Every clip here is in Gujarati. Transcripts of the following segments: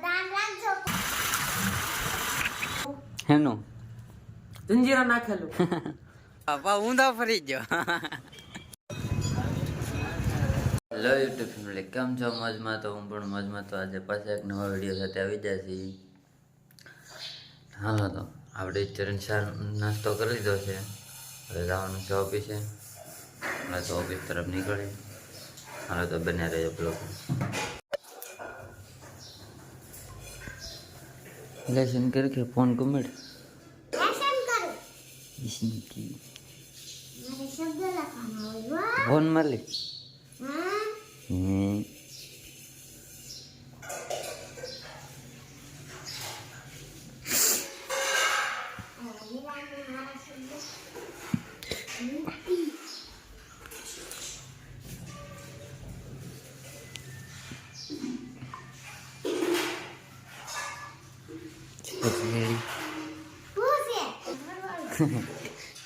ધ્યાન રાખજો. હેનું જંજીરા નાખેલું. બાપા ઊંધા ફરી ગયો. હેલો યુટ્યુબ ફેમિલી, કેમ છો? મોજમાં? તો હું પણ મોજમાં. તો આજે પાછા એક નવા વિડીયો સાથે આવી જાય છે. હાલો તો આપણે ચરણ ચાર નાસ્તો કરી લીધો છે. હવે જવાનું છે ઓફિસે. હવે તો ઓફિસ તરફ નીકળી. હાલો તો બન્યા રહેજો બ્લોગ. લેસન करके फोन को मिट લેસન કરો. इसकी મારે શબ્દ લખવાના હોય. વાહ. फोन मार હા. મારા શબ્દ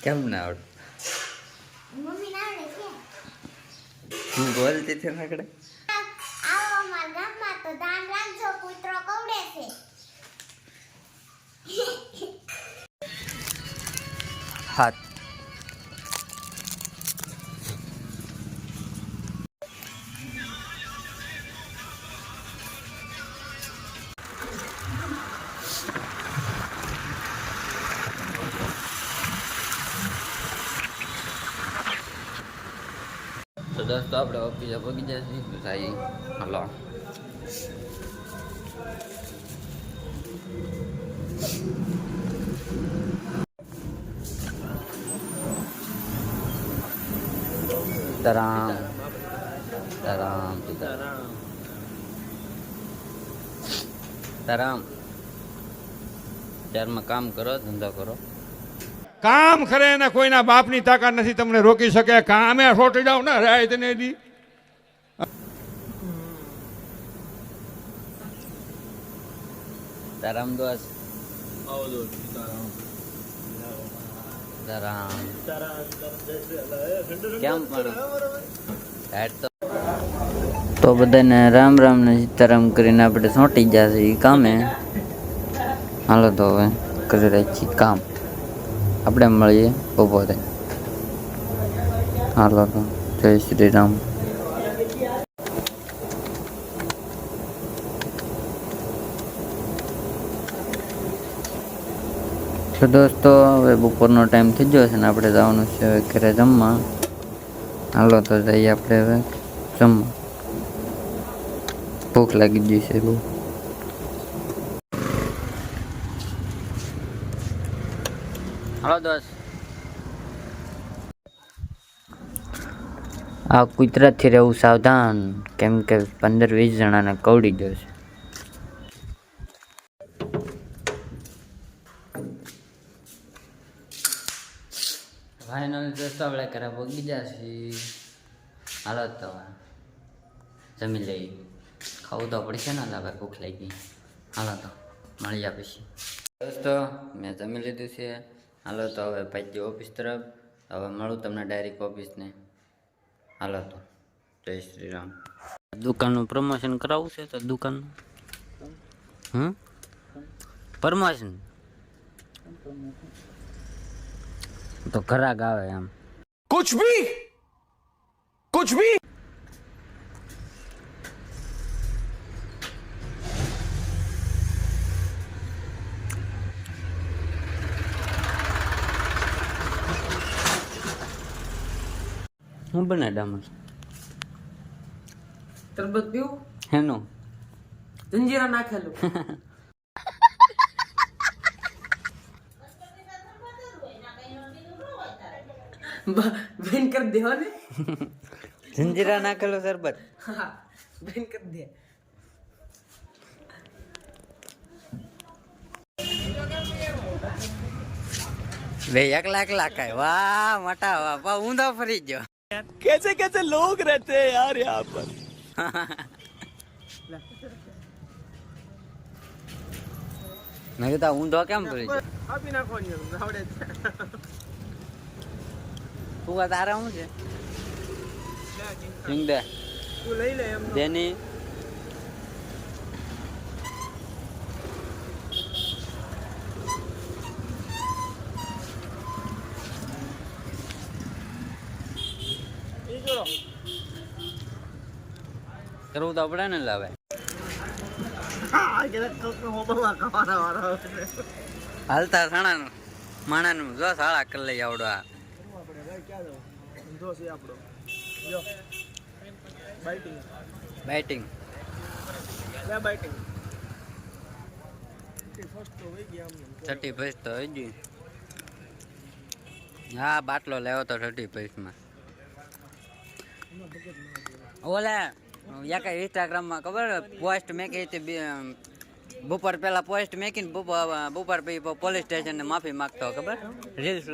કેમ ના આવડે? મમ્મી ના આવડે છે. તું બોલતી હતી ને કડે. આવો અમારા ગામમાં તો ધ્યાન રાખજો, કૂતરો કવડે છે. હાથ તો દોસ્તો આપણે ઓફિસે પગી જશે. સાઈ હલો તરામ તરામ તરામ ત્યારમાં કામ કરો, ધંધો કરો. કામ કરે ને કોઈના બાપની તાકાત નથી તમને રોકી શકે. કામે છોટી જાવ ને રાય તને દી. તરામ દોસ્ત. તરામ કેમ પણ તો બધાને રામ રામ ને સીતારામ કરીને આપણે સોંટી જશે એ કામે. હાલો તો હવે કરી રહી છીએ કામ. આપણે મળીએ બપોરે. હાલો તો જય શ્રી રામ. તો દોસ્તો હવે બપોરનો ટાઈમ થઈ ગયો છે ને આપણે જવાનું છે હવે ઘરે જમવા. હાલો તો જઈએ આપણે હવે જમવા. ભૂખ લાગી ગઈ છે બહુ. હાલો દોસ્ત. આ કુતરાથી રહેવું સાવધાન, કેમ કે 15-20 જણાને કવડી જશે. ફાઇનલ દોસ્તો આપણે ઘરે પગી જશે. હાલો તો જમી લઈ. ખાવું તો પડશે ને, હવે ભૂખ લાગી. હાલો તો મળી જાય પછી. દોસ્તો મેં જમી લીધું છે. હાલો તો હવે ભાઈ ઓફિસ તરફ. હવે મળું તમને ડાયરેક્ટ ઓફિસને. હાલો તો જય શ્રી રામ. દુકાનનું પ્રમોશન કરાવવું છે તો દુકાનનું પ્રમોશન તો ઘરાક આવે એમ. કુછ ભી હું બને ડામર તરબત પીવું. હેનું જંજીરા નાખેલું. બેન કર દે ને. જંજીરા નાખેલો શરબત. હા બેન કર દે. બે 1 લાખ કાય. વાહ મોટા બાપા ઊંધો ફરી ગયો. कैसे कैसे लोग रहते हैं यार यहाँ पर. મેં કીધું ઊંધો કેમ ફરી ગયો? આપી નાખવાની આવડે છે. તું તારા શું છે? સિંગ દે તું લઈ લે એમ. જેની કરવું તો પડે ને લાવે હાલતા સાણા માણાનું જો શાળા કરી લઈ આવડો આ બેટિંગ છઠ્ઠી પૈસ તો હજી હા બાટલો લેવો તો છઠ્ઠી પૈસમાં ઓલે યા કઈ ઇન્સ્ટાગ્રામમાં ખબર પોસ્ટ મેકી હતી બપોર પેલા પોસ્ટ મેકીને બપોર પછી પોલીસ સ્ટેશન ને માફી માંગતો ખબર રીલ્સ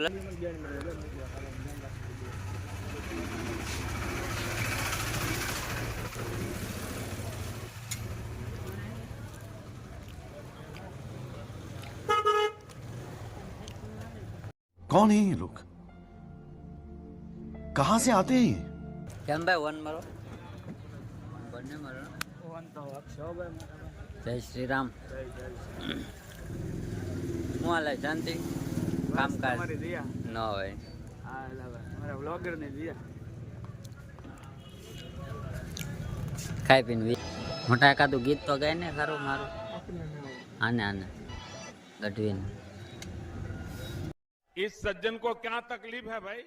कौन है ये लोग कहां से आते हैं ये કેમ ભાઈ વન મારો બંને મારો જય શ્રી રામ હું હાલે શાંતિ કામકાજ ન હોય ખાઈ પીને મોટા એકાદું ગીત તો ગાય ને સારું મારું આને ગઢવીને इस सज्जन को क्या तकलीफ है भाई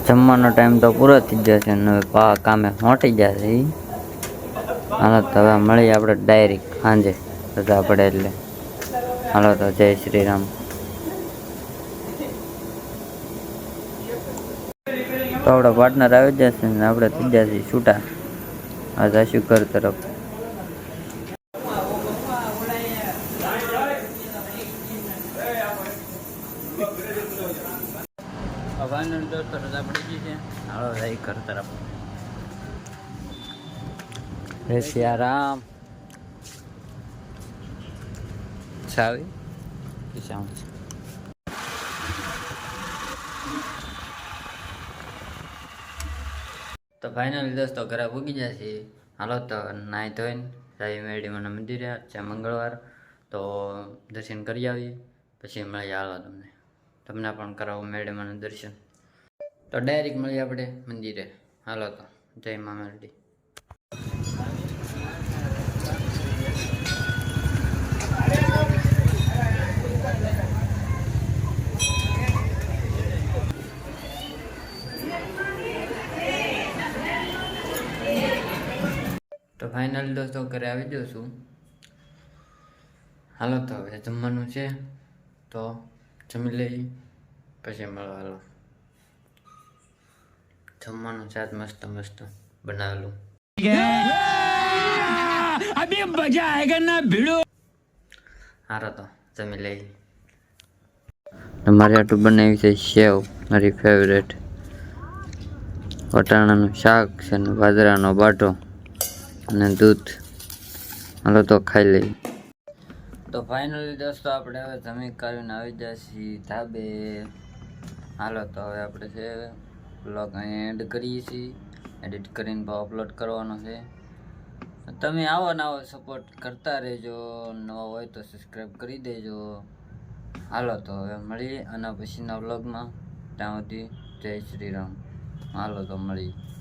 જમવાનો ટાઈમ તો પૂરો થઈ જશે ને હવે કામે મોટી જશે હાલો તો હવે મળીએ આપણે ડાયરેક્ટ સાંજે રજા પડે એટલે હાલો તો જય શ્રી રામ તો આપણા પાર્ટનર આવી જશે ને આપણે થઈ જશે છૂટા આ જશું ઘર તરફ હવાનું દોસ્તો રજા પડી ગઈ છે હાલો જાય ઘર તરફ જય સિયારામ ચાવી ખિસ્સામાં તો ફાઇનલી દોસ્તો ઘરે પૂગી જશે હાલો તો નાહી ધોઈને સાઈ મેડીમાના મંદિરે છે મંગળવાર તો દર્શન કરી આવીએ પછી મળીએ હાલો તમને પણ કરાવું મેડીમાનું દર્શન તો ડાયરેક્ટ મળીએ આપણે મંદિરે હાલો તો જય મા મેરડી તો ફાઇનલ દોસ્તો ઘરે આવી જાઉં છું હાલો તો હવે જમવાનું છે તો જમી લઈ પછી મળો હાલો જમવાનું સાત મસ્ત મસ્ત બનાવેલું અભી મજા આયેગા ના ભીડો હારો તો જમી લઈ તમારે આટલું બનાવ્યું છે સેવ મારી ફેવરેટ વટાણાનું શાક છે ને બાજરાનો બાટો અને દૂધ હાલો તો ખાઈ લઈ તો ફાઇનલી દોસ્તો આપણે હવે જમી કરીને આવી જશે ધાબે હાલો તો હવે આપણે છે બ્લોગ અહીં એડ કરીએ છીએ એડિટ કરીને ભાવ અપલોડ કરવાનો છે તમે આવો ને આવો સપોર્ટ કરતા રહેજો નવા હોય તો સબસ્ક્રાઈબ કરી દેજો હાલો તો હવે મળીએ આના પછીના બ્લોગમાં ત્યાં સુધી જય શ્રી રામ હાલો તો મળીએ